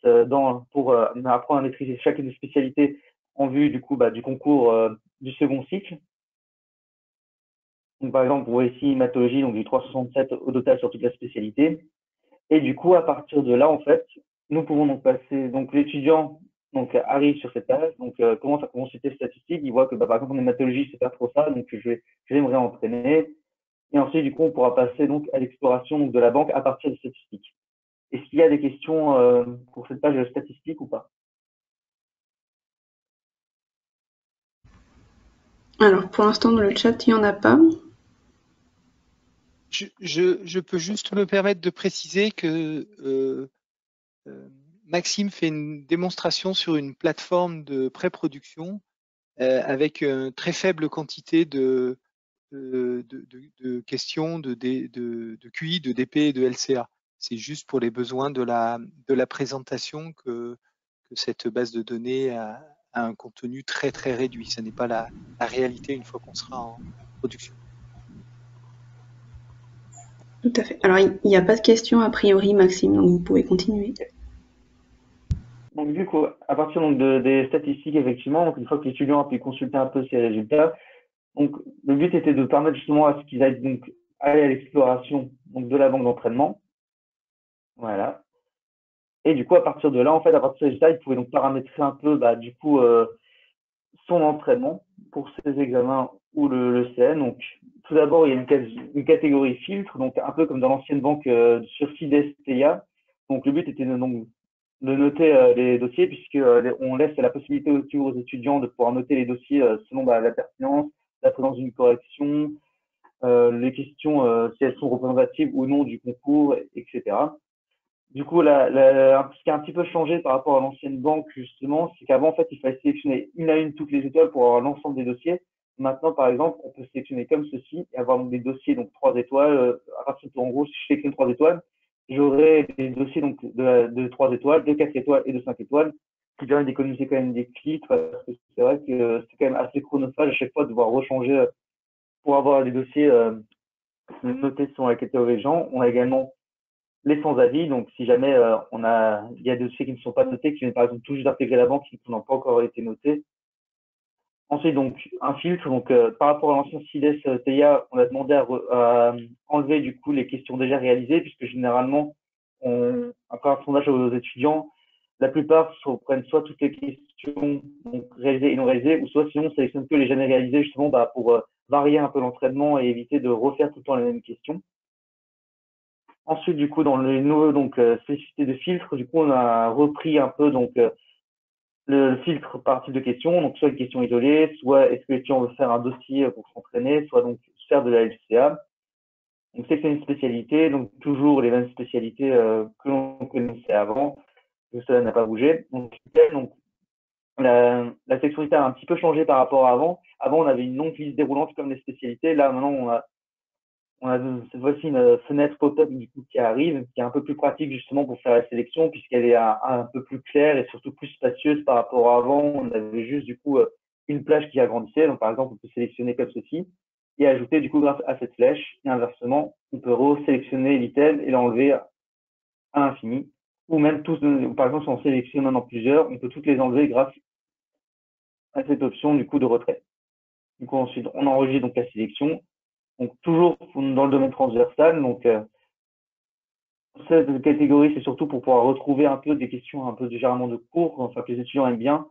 pour apprendre à maîtriser chacune des spécialités en vue du coup du concours du second cycle. Donc, par exemple, pour ici hématologie, donc du 367 au total sur toute la spécialité. Et du coup, à partir de là, en fait, nous pouvons donc passer. Donc, l'étudiant arrive sur cette page, donc commence à consulter les statistiques. Il voit que par exemple en hématologie, c'est pas trop ça, donc je vais me réentraîner. Et ensuite, du coup, on pourra passer donc à l'exploration de la banque à partir des statistiques. Est-ce qu'il y a des questions pour cette page statistique ou pas? Alors, pour l'instant, dans le chat, il n'y en a pas. Je peux juste me permettre de préciser que Maxime fait une démonstration sur une plateforme de pré-production avec une très faible quantité de questions de QI, de DP et de LCA. C'est juste pour les besoins de la présentation que cette base de données a un contenu très très réduit. Ce n'est pas la réalité une fois qu'on sera en production. Tout à fait. Alors, il n'y a pas de questions a priori, Maxime, donc vous pouvez continuer. Donc, du coup, à partir donc, des statistiques, effectivement, donc une fois que l'étudiant a pu consulter un peu ses résultats, donc le but était de permettre justement à ce qu'ils aillent donc aller à l'exploration de la banque d'entraînement. Voilà. Et du coup, à partir de là, en fait, à partir de ces résultats, il pouvait donc paramétrer un peu du coup son entraînement pour ses examens ou le CN. Donc, tout d'abord, il y a une catégorie filtre, donc un peu comme dans l'ancienne banque sur CIDES TIA. Donc, le but était de noter les dossiers, puisque on laisse la possibilité aussi aux étudiants de pouvoir noter les dossiers selon la pertinence, la présence d'une correction, les questions si elles sont représentatives ou non du concours, etc. Du coup, ce qui a un petit peu changé par rapport à l'ancienne banque, justement, c'est qu'avant, en fait, il fallait sélectionner une à une toutes les étoiles pour avoir l'ensemble des dossiers. Maintenant, par exemple, on peut sélectionner comme ceci et avoir des dossiers, donc 3 étoiles. À partir de, en gros, si je sélectionne 3 étoiles, j'aurai des dossiers donc de 3 étoiles, de 4 étoiles et de 5 étoiles, qui permet d'économiser quand même des clics, parce que c'est vrai que c'est quand même assez chronophage à chaque fois de devoir rechanger pour avoir des dossiers notés selon la catégorie gens. On a également les sans-avis, donc si jamais il y a des dossiers qui ne sont pas notés, qui viennent par exemple tout juste d'intégrer la banque, qui n'ont pas encore été notés. Ensuite, donc, un filtre, donc par rapport à l'ancien CIDES TIA, on a demandé à enlever du coup les questions déjà réalisées, puisque généralement, après un sondage aux étudiants, la plupart prennent soit toutes les questions donc, réalisées et non réalisées, ou soit sinon on sélectionne que les jamais réalisées, justement pour varier un peu l'entraînement et éviter de refaire tout le temps les mêmes questions. Ensuite, du coup, dans les nouveaux spécificités de filtre, du coup, on a repris un peu le filtre par type de questions, donc soit une question isolée, soit est-ce que l'étudiant veut faire un dossier pour s'entraîner, soit donc faire de la LCA. Donc c'est une spécialité, donc toujours les mêmes spécialités que l'on connaissait avant, que cela n'a pas bougé. Donc la section ITER a un petit peu changé par rapport à avant. Avant, on avait une longue liste déroulante comme les spécialités. Là, maintenant, on a cette fois-ci une fenêtre pop-up du coup qui arrive, qui est un peu plus pratique justement pour faire la sélection, puisqu'elle est un peu plus claire et surtout plus spacieuse par rapport à avant. On avait juste du coup une plage qui agrandissait. Donc par exemple, on peut sélectionner comme ceci et ajouter du coup grâce à cette flèche. Et inversement, on peut resélectionner l'item et l'enlever à l'infini. Ou même tous, par exemple, si on sélectionne en plusieurs, on peut toutes les enlever grâce à cette option du coup de retrait. Du coup ensuite, on enregistre donc la sélection. Donc toujours dans le domaine transversal. Donc cette catégorie, c'est surtout pour pouvoir retrouver un peu des questions un peu généralement de cours, enfin que les étudiants aiment bien.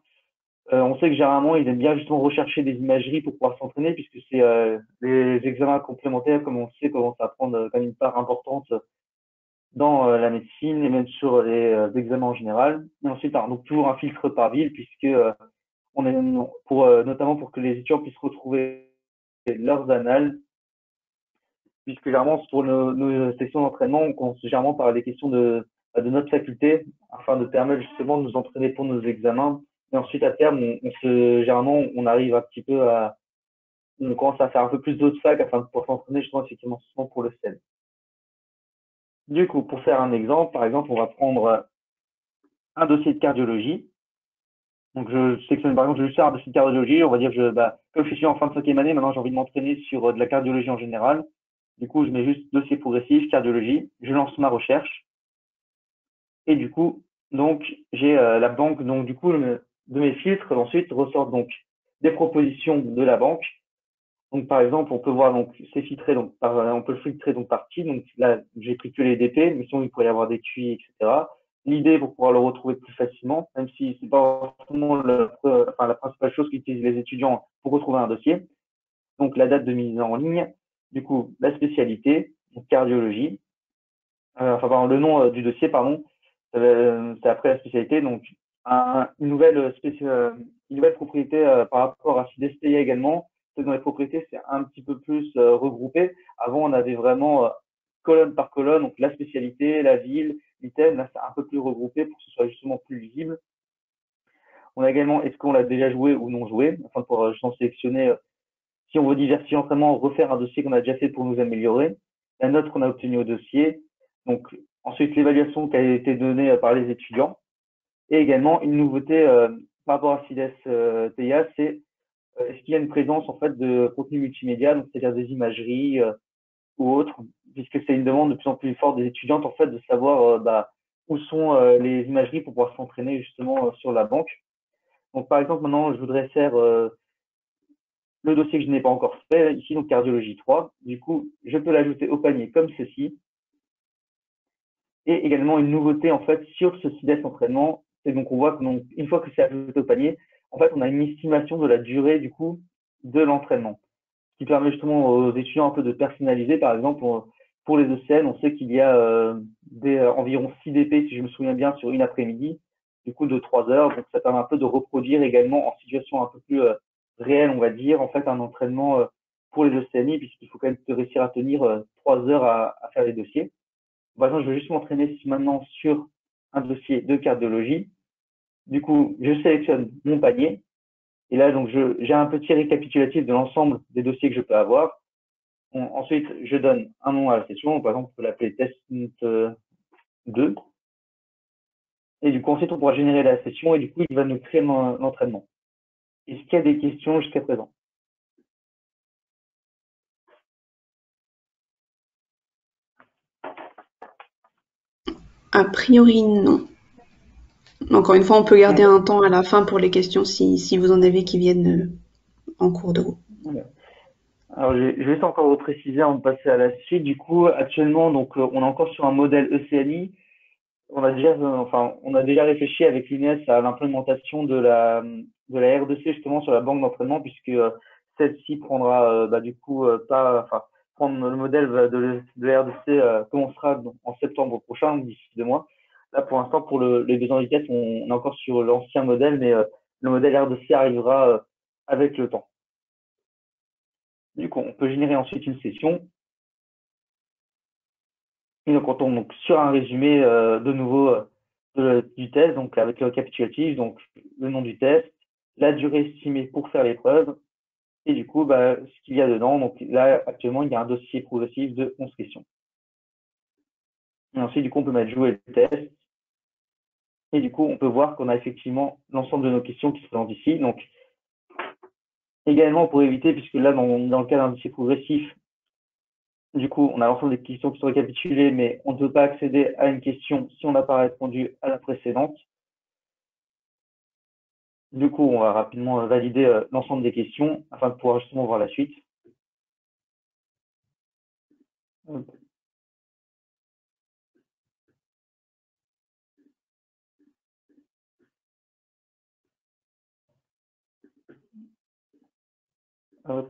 On sait que généralement, ils aiment bien justement rechercher des imageries pour pouvoir s'entraîner, puisque c'est les examens complémentaires, comme on le sait, commencent à prendre comme une part importante dans la médecine et même sur les examens en général. Et ensuite, donc toujours un filtre par ville, puisque on est notamment pour que les étudiants puissent retrouver leurs annales, puisque généralement pour nos sections d'entraînement, on commence généralement par des questions de notre faculté, afin de permettre justement de nous entraîner pour nos examens. Et ensuite, à terme, généralement, on arrive un petit peu on commence à faire un peu plus d'autres facs afin de pouvoir s'entraîner justement effectivement pour le CEN. Du coup, pour faire un exemple, par exemple, on va prendre un dossier de cardiologie. Donc, je sélectionne, par exemple, je vais juste faire un dossier de cardiologie. On va dire que comme je suis en fin de 5e année, maintenant, j'ai envie de m'entraîner sur de la cardiologie en général. Du coup, je mets juste dossier progressif, cardiologie. Je lance ma recherche. Et du coup, donc, j'ai la banque. Donc, du coup, de mes filtres, ensuite, ressortent donc des propositions de la banque. Donc, par exemple, on peut voir, donc, c'est filtré, donc, on peut le filtrer, donc, par qui. Donc, là, j'ai pris que les DP, mais sinon, il pourrait y avoir des QI, etc. L'idée pour pouvoir le retrouver plus facilement, même si c'est pas forcément la principale chose qu'utilisent les étudiants pour retrouver un dossier. Donc, la date de mise en ligne, du coup, la spécialité, donc cardiologie, le nom du dossier, pardon, c'est après la spécialité, donc une nouvelle propriété par rapport à SIDES-PIA également. C'est dans les propriétés, c'est un petit peu plus regroupé. Avant, on avait vraiment colonne par colonne, donc la spécialité, la ville, l'item. Là, c'est un peu plus regroupé pour que ce soit justement plus lisible. On a également est-ce qu'on l'a déjà joué ou non joué, afin de pouvoir justement sélectionner si on veut diversifier l'entraînement, refaire un dossier qu'on a déjà fait pour nous améliorer, la note qu'on a obtenue au dossier, donc ensuite l'évaluation qui a été donnée par les étudiants, et également une nouveauté par rapport à SIDES-TIA, c'est est-ce qu'il y a une présence en fait de contenu multimédia, donc c'est-à-dire des imageries ou autres, puisque c'est une demande de plus en plus forte des étudiantes en fait de savoir où sont les imageries pour pouvoir s'entraîner justement sur la banque. Donc par exemple maintenant je voudrais faire le dossier que je n'ai pas encore fait, ici, donc cardiologie 3. Du coup, je peux l'ajouter au panier comme ceci. Et également une nouveauté, en fait, sur ce SIDES entraînement, c'est donc on voit que donc, une fois que c'est ajouté au panier, en fait, on a une estimation de la durée, du coup, de l'entraînement. Ce qui permet justement aux étudiants un peu de personnaliser. Par exemple, pour les ECN, on sait qu'il y a environ 6 DP, si je me souviens bien, sur une après-midi, du coup, de 3 heures. Donc, ça permet un peu de reproduire également en situation un peu plus réel, on va dire, en fait, un entraînement pour les ECNI, puisqu'il faut quand même réussir à tenir 3 heures à faire les dossiers. Par exemple, je vais juste m'entraîner maintenant sur un dossier de cardiologie. Du coup, je sélectionne mon panier. Et là, donc, j'ai un petit récapitulatif de l'ensemble des dossiers que je peux avoir. Ensuite, je donne un nom à la session. Par exemple, on peut l'appeler test 2. Et du coup, ensuite, on pourra générer la session et du coup, il va nous créer l'entraînement. Est-ce qu'il y a des questions jusqu'à présent? A priori, non. Encore une fois, on peut garder un temps à la fin pour les questions si vous en avez qui viennent en cours de route. Alors, je vais juste encore repréciser avant de passer à la suite. Du coup, actuellement, donc, on est encore sur un modèle ECNI. On a déjà réfléchi avec l'UNES à l'implémentation de la RDC justement sur la banque d'entraînement, puisque celle-ci prendra prendre le modèle de la RDC commencera en septembre prochain, donc d'ici 2 mois. Là, pour l'instant, pour les besoins du test, on est encore sur l'ancien modèle, mais le modèle RDC arrivera avec le temps. Du coup, on peut générer ensuite une session. Et donc, on tombe donc sur un résumé de nouveau du test, donc avec le récapitulatif, donc le nom du test, la durée estimée pour faire l'épreuve, et du coup, ce qu'il y a dedans. Donc là, actuellement, il y a un dossier progressif de 11 questions. Et ensuite, du coup, on peut mettre jouer le test. Et du coup, on peut voir qu'on a effectivement l'ensemble de nos questions qui se présentent ici. Donc, également, pour éviter, puisque là, dans le cas d'un dossier progressif, du coup, on a l'ensemble des questions qui sont récapitulées, mais on ne peut pas accéder à une question si on n'a pas répondu à la précédente. Du coup, on va rapidement valider l'ensemble des questions afin de pouvoir justement voir la suite. Hop.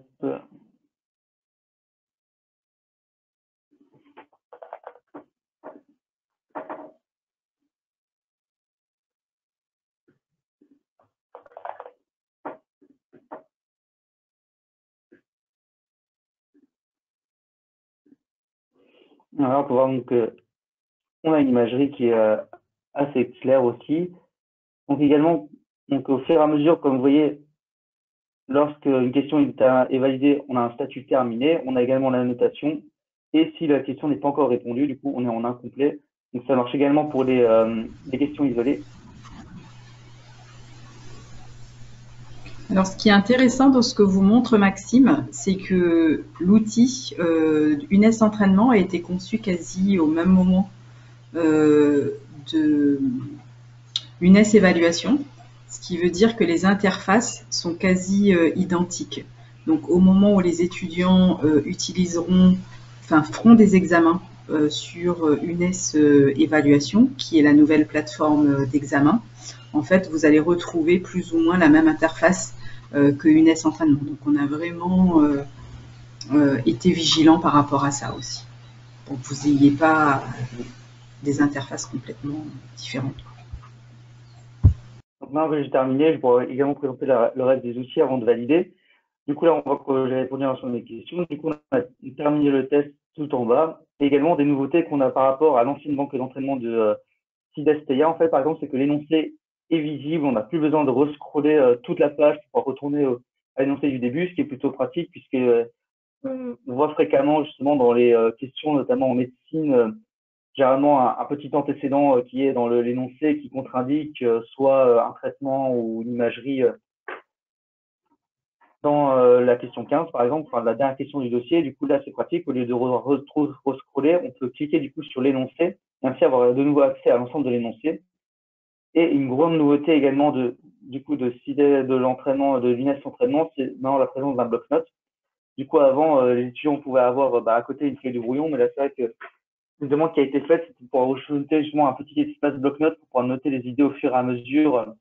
Alors, on peut voir donc on a une imagerie qui est assez claire aussi. Donc également, donc au fur et à mesure, comme vous voyez, lorsque une question est validée, on a un statut terminé. On a également la notation. Et si la question n'est pas encore répondue, du coup, on est en incomplet. Donc ça marche également pour les questions isolées. Alors, ce qui est intéressant dans ce que vous montre Maxime, c'est que l'outil UNES Entraînement a été conçu quasi au même moment de UNES Évaluation, ce qui veut dire que les interfaces sont quasi identiques. Donc, au moment où les étudiants feront des examens sur UNES Évaluation, qui est la nouvelle plateforme d'examen, en fait, vous allez retrouver plus ou moins la même interface que UNES Entraînement. Donc, on a vraiment été vigilant par rapport à ça aussi, pour que vous n'ayez pas des interfaces complètement différentes. Donc maintenant que j'ai terminé, je pourrais également présenter le reste des outils avant de valider. Du coup, là, on voit que j'ai répondu à l'ensemble des questions. Du coup, on a terminé le test tout en bas. Et également, des nouveautés qu'on a par rapport à l'ancienne banque d'entraînement de SIDES-TEIA. En fait, par exemple, c'est que l'énoncé est visible. On n'a plus besoin de rescroller toute la page pour retourner à l'énoncé du début, ce qui est plutôt pratique puisque on voit fréquemment, justement, dans les questions, notamment en médecine, généralement un petit antécédent qui est dans l'énoncé qui contre-indique soit un traitement ou une imagerie dans la question 15, par exemple, enfin, la dernière question du dossier. Du coup, là, c'est pratique. Au lieu de re-scroller, on peut cliquer du coup sur l'énoncé et ainsi avoir de nouveau accès à l'ensemble de l'énoncé. Et une grande nouveauté également de l'entraînement, de l'UNES Entraînement, c'est maintenant la présence d'un bloc-notes. Du coup, avant, les étudiants pouvaient avoir à côté une feuille de brouillon, mais là, c'est vrai que une demande qui a été faite, c'était pour ajouter justement un petit espace bloc-notes pour pouvoir noter les idées au fur et à mesure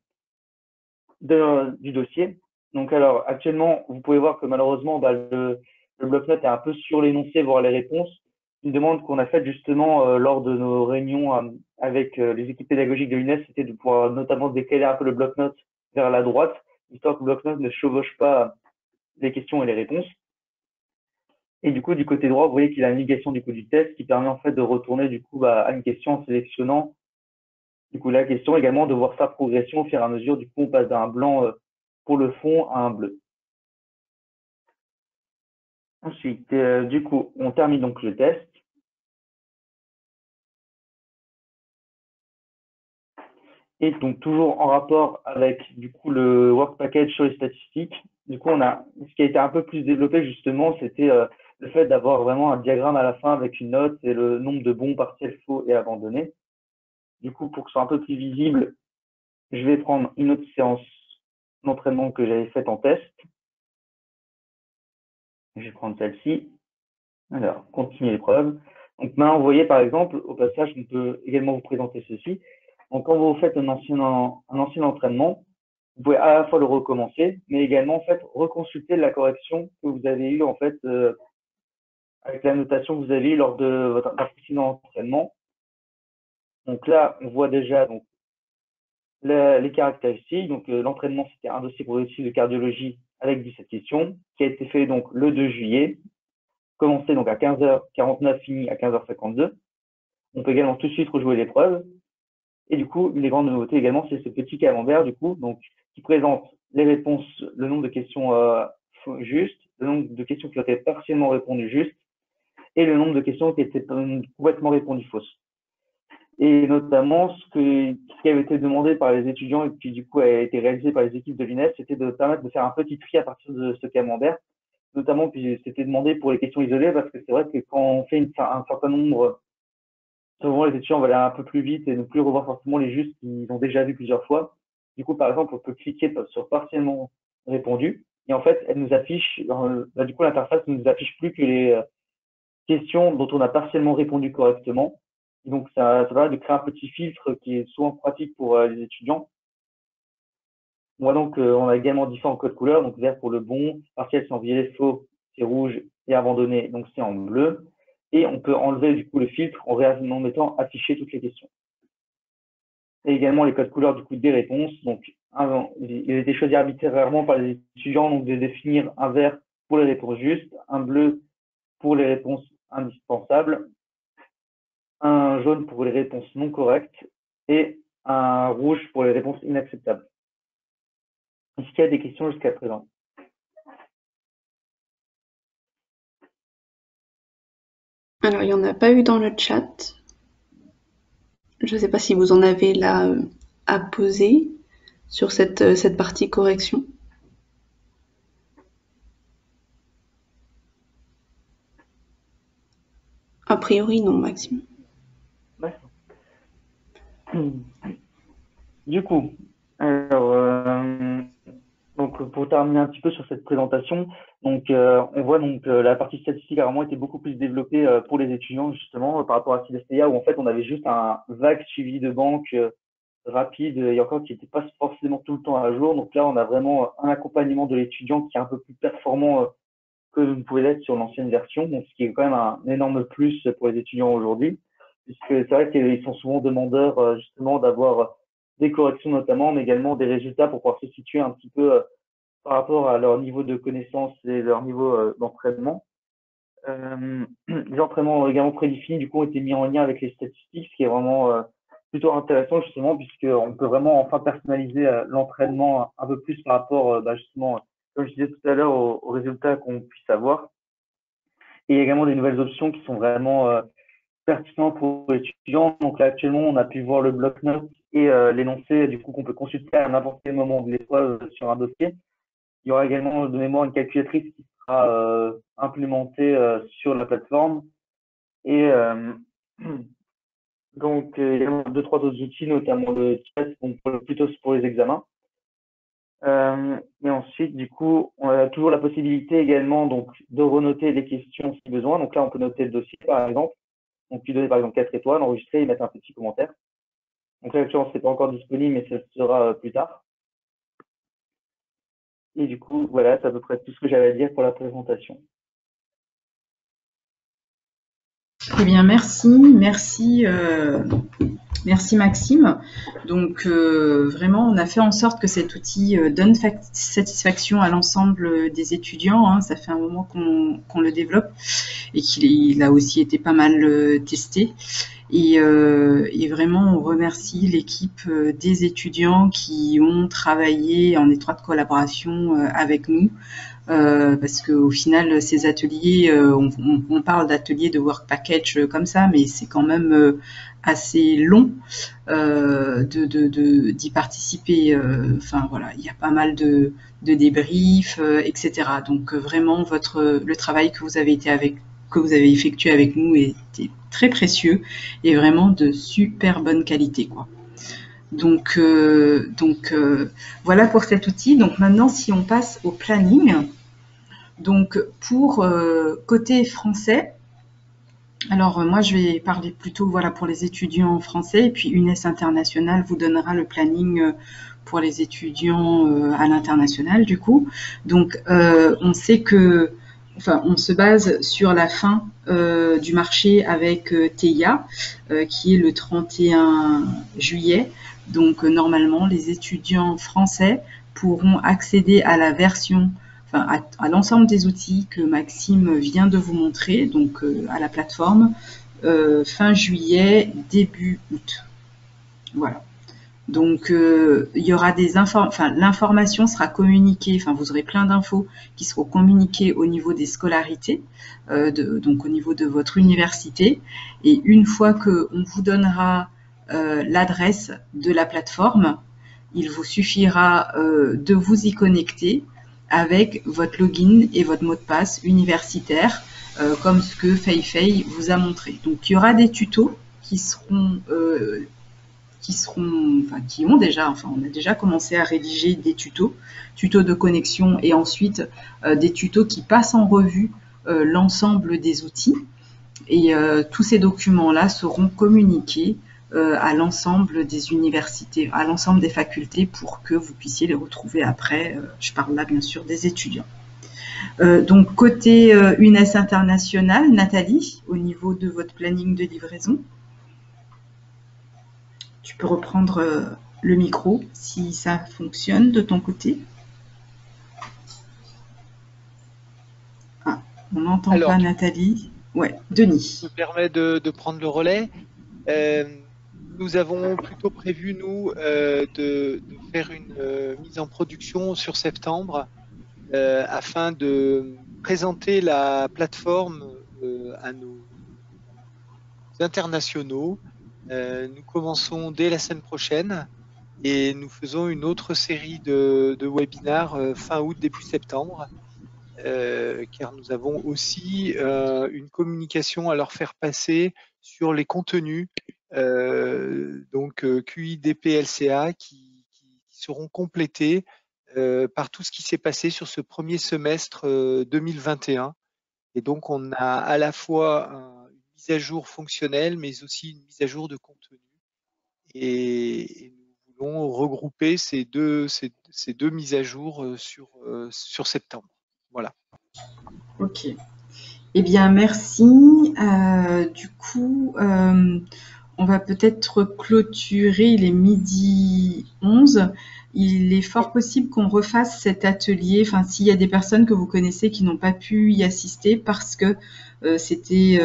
du dossier. Donc alors, actuellement, vous pouvez voir que malheureusement, le bloc-notes est un peu sur l'énoncé, voire les réponses. Une demande qu'on a faite justement lors de nos réunions avec les équipes pédagogiques de l'UNES, c'était de pouvoir notamment décaler un peu le bloc-notes vers la droite, histoire que le bloc-notes ne chevauche pas les questions et les réponses. Et du coup, du côté droit, vous voyez qu'il y a la navigation du coup du test qui permet en fait de retourner du coup à une question en sélectionnant du coup la question, également de voir sa progression au fur et à mesure. Du coup, on passe d'un blanc pour le fond à un bleu. Ensuite, du coup, on termine donc le test. Et donc toujours en rapport avec du coup le work package sur les statistiques. Du coup, on a ce qui a été un peu plus développé justement, c'était le fait d'avoir vraiment un diagramme à la fin avec une note et le nombre de bons, partiels, faux et abandonnés. Du coup, pour que ce soit un peu plus visible, je vais prendre une autre séance d'entraînement que j'avais faite en test. Je vais prendre celle-ci. Alors, continuer l'épreuve. Donc maintenant, vous voyez par exemple, au passage, on peut également vous présenter ceci. Donc quand vous faites un ancien entraînement, vous pouvez à la fois le recommencer, mais également en fait reconsulter la correction que vous avez eue en fait avec la notation que vous avez eue lors de votre précédent entraînement. Donc là, on voit déjà donc les caractéristiques. Donc l'entraînement, c'était un dossier progressif de cardiologie avec 17 questions, qui a été fait donc le 2 juillet, commencé donc à 15h49, fini à 15h52. On peut également tout de suite rejouer l'épreuve. Et du coup, une des grandes nouveautés également, c'est ce petit camembert, du coup, donc, qui présente les réponses, le nombre de questions justes, le nombre de questions qui ont été partiellement répondues justes, et le nombre de questions qui étaient complètement répondues fausses. Et notamment, ce qui avait été demandé par les étudiants et qui du coup a été réalisé par les équipes de l'UNES, c'était de permettre de faire un petit tri à partir de ce camembert. Notamment, puis c'était demandé pour les questions isolées, parce que c'est vrai que quand on fait un certain nombre, souvent les étudiants vont aller un peu plus vite et ne plus revoir forcément les justes qu'ils ont déjà vu plusieurs fois. Du coup, par exemple, on peut cliquer sur partiellement répondu, et en fait, elle nous affiche, du coup, l'interface ne nous affiche plus que les questions dont on a partiellement répondu correctement. Et donc, ça permet de créer un petit filtre qui est souvent pratique pour les étudiants. On voit donc on a également différents codes couleurs, donc vert pour le bon, partiel c'est en violet, faux c'est rouge et abandonné, donc c'est en bleu. Et on peut enlever du coup le filtre en mettant afficher toutes les questions. Et également les codes couleurs du coup des réponses. Donc il a été choisi arbitrairement par les étudiants donc de définir un vert pour les réponses justes, un bleu pour les réponses indispensables, un jaune pour les réponses non correctes et un rouge pour les réponses inacceptables. Est-ce qu'il y a des questions jusqu'à présent? Alors, il n'y en a pas eu dans le chat. Je ne sais pas si vous en avez là à poser sur cette partie correction. A priori, non, Maxime. D'accord. Du coup, alors, donc pour terminer un petit peu sur cette présentation, donc on voit donc la partie statistique a vraiment été beaucoup plus développée pour les étudiants justement par rapport à Célestia où en fait on avait juste un vague suivi de banque rapide et encore qui n'était pas forcément tout le temps à jour. Donc là on a vraiment un accompagnement de l'étudiant qui est un peu plus performant que ne pouvait l'être sur l'ancienne version, donc ce qui est quand même un énorme plus pour les étudiants aujourd'hui, puisque c'est vrai qu'ils sont souvent demandeurs justement d'avoir des corrections notamment, mais également des résultats pour pouvoir se situer un petit peu par rapport à leur niveau de connaissance et leur niveau d'entraînement. Les entraînements également prédéfinis du coup ont été mis en lien avec les statistiques, ce qui est vraiment plutôt intéressant justement puisqu'on peut vraiment enfin personnaliser l'entraînement un peu plus par rapport justement, comme je disais tout à l'heure, aux résultats qu'on puisse avoir. Et il y a également des nouvelles options qui sont vraiment pertinentes pour les étudiants. Donc là actuellement on a pu voir le bloc-notes et l'énoncé du coup qu'on peut consulter à n'importe quel moment de l'épreuve sur un dossier. Il y aura également de mémoire une calculatrice qui sera implémentée sur la plateforme. Et donc, il y a également 2-3 autres outils, notamment le chat, donc plutôt pour les examens. Et ensuite, du coup, on a toujours la possibilité également donc, de renoter les questions si besoin. Donc là, on peut noter le dossier, par exemple. Donc, lui donner par exemple 4 étoiles, enregistrer et mettre un petit commentaire. Donc là, actuellement, ce n'est pas encore disponible, mais ça sera plus tard. Et du coup, voilà, c'est à peu près tout ce que j'avais à dire pour la présentation. Eh bien, merci Maxime. Donc vraiment, on a fait en sorte que cet outil donne satisfaction à l'ensemble des étudiants. Hein. Ça fait un moment qu'on le développe et qu'il a aussi été pas mal testé. Et vraiment, on remercie l'équipe des étudiants qui ont travaillé en étroite collaboration avec nous. Parce qu'au final, ces ateliers, on parle d'ateliers de work package comme ça, mais c'est quand même assez long d'y participer. Enfin voilà, il y a pas mal de débriefs, etc. Donc vraiment, le travail que vous avez effectué avec nous était très précieux et vraiment de super bonne qualité, quoi. Donc voilà pour cet outil. Donc maintenant, si on passe au planning. Donc pour côté français, alors moi je vais parler plutôt voilà pour les étudiants français et puis UNES International vous donnera le planning pour les étudiants à l'international du coup. Donc on sait que on se base sur la fin du marché avec TIA qui est le 31 juillet. Donc normalement les étudiants français pourront accéder à la version à l'ensemble des outils que Maxime vient de vous montrer, donc à la plateforme, fin juillet, début août. Voilà. Donc, il y aura l'information sera communiquée, vous aurez plein d'infos qui seront communiquées au niveau des scolarités, donc au niveau de votre université. Et une fois qu'on vous donnera l'adresse de la plateforme, il vous suffira de vous y connecter avec votre login et votre mot de passe universitaire, comme ce que Fei vous a montré. Donc, il y aura des tutos qui ont déjà, on a déjà commencé à rédiger des tutos de connexion et ensuite des tutos qui passent en revue l'ensemble des outils. Et tous ces documents-là seront communiqués à l'ensemble des universités, à l'ensemble des facultés pour que vous puissiez les retrouver après. Je parle là bien sûr des étudiants. Donc côté UNES International, Nathalie, au niveau de votre planning de livraison, tu peux reprendre le micro si ça fonctionne de ton côté. Ah, on n'entend pas Nathalie. Ouais, Denis. Je me permets de prendre le relais. Nous avons plutôt prévu, nous, de faire une mise en production sur septembre afin de présenter la plateforme à nos internationaux. Nous commençons dès la semaine prochaine et nous faisons une autre série de webinars fin août, début septembre car nous avons aussi une communication à leur faire passer sur les contenus donc QIDP LCA qui seront complétés par tout ce qui s'est passé sur ce premier semestre 2021. Et donc on a à la fois une mise à jour fonctionnelle, mais aussi une mise à jour de contenu. Et nous voulons regrouper ces deux mises à jour sur septembre. Voilà. Ok. Eh bien, merci. Du coup, on va peut-être clôturer, il est midi 11. Il est fort possible qu'on refasse cet atelier, enfin s'il y a des personnes que vous connaissez qui n'ont pas pu y assister parce que c'était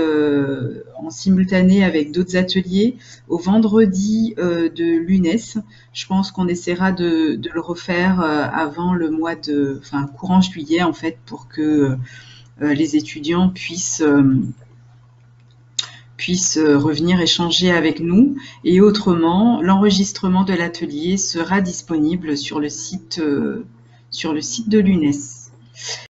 en simultané avec d'autres ateliers, au vendredi de l'UNES. Je pense qu'on essaiera de le refaire avant le mois de, enfin courant juillet en fait, pour que les étudiants puissent revenir échanger avec nous. Et autrement, l'enregistrement de l'atelier sera disponible sur le site de l'UNES.